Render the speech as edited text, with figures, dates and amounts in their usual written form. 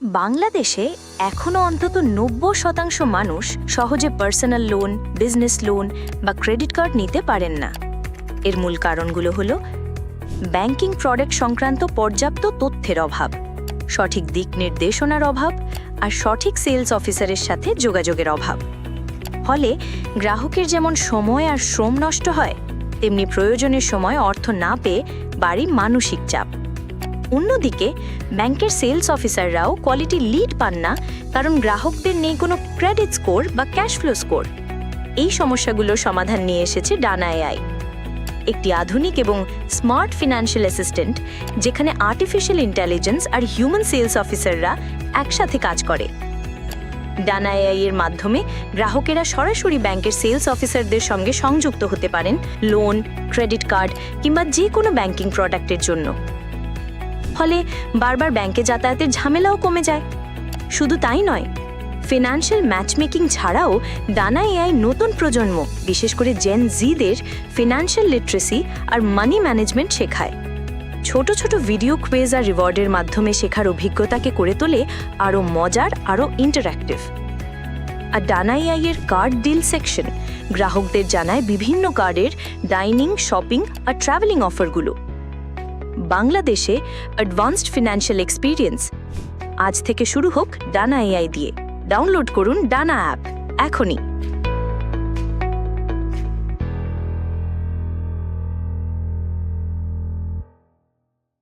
বাংলাদেশে এখনও অন্তত ৯০% মানুষ সহজে পার্সোনাল লোন, বিজনেস লোন বা ক্রেডিট কার্ড নিতে পারেন না। এর মূল কারণগুলো হলো ব্যাংকিং প্রোডাক্ট সংক্রান্ত পর্যাপ্ত তথ্যের অভাব, সঠিক দিক নির্দেশনার অভাব আর সঠিক সেলস অফিসারের সাথে যোগাযোগের অভাব। ফলে গ্রাহকের যেমন সময় আর শ্রম নষ্ট হয়, তেমনি প্রয়োজনের সময় অর্থ না পেয়ে বাড়ি মানসিক চাপ। অন্যদিকে ব্যাংকের সেলস অফিসাররাও কোয়ালিটি লিড পান না, কারণ গ্রাহকদের নেই কোনো ক্রেডিট স্কোর বা ক্যাশ ফ্লো স্কোর। এই সমস্যাগুলোর সমাধান নিয়ে এসেছে ডানা এআই, একটি আধুনিক এবং স্মার্ট ফিনান্সিয়াল অ্যাসিস্ট্যান্ট, যেখানে আর্টিফিশিয়াল ইন্টেলিজেন্স আর হিউম্যান সেলস অফিসাররা একসাথে কাজ করে। ডানা এআই এর মাধ্যমে গ্রাহকেরা সরাসরি ব্যাংকের সেলস অফিসারদের সঙ্গে সংযুক্ত হতে পারেন লোন, ক্রেডিট কার্ড কিংবা যে কোনো ব্যাংকিং প্রোডাক্টের জন্য। ফলে বারবার ব্যাংকে যাতায়াতের ঝামেলাও কমে যায়। শুধু তাই নয়, ফিনান্সিয়াল ম্যাচমেকিং ছাড়াও ডানা এআই নতুন প্রজন্ম, বিশেষ করে জেন জিদের ফিনান্সিয়াল লিটারেসি আর মানি ম্যানেজমেন্ট শেখায়। ছোট ছোট ভিডিও কুইজ আর রিওয়ার্ডের মাধ্যমে শেখার অভিজ্ঞতাকে করে তোলে আরও মজার, আরও ইন্টারঅ্যাক্টিভ। আর ডানা এআই এর কার্ড ডিল সেকশন গ্রাহকদের জানায় বিভিন্ন কার্ডের ডাইনিং, শপিং আর ট্রাভেলিং অফারগুলো। বাংলাদেশে অ্যাডভান্সড ফিনান্সিয়াল এক্সপিরিয়েন্স আজ থেকে শুরু হোক ডানা এআই দিয়ে। ডাউনলোড করুন ডানা অ্যাপ এখনই।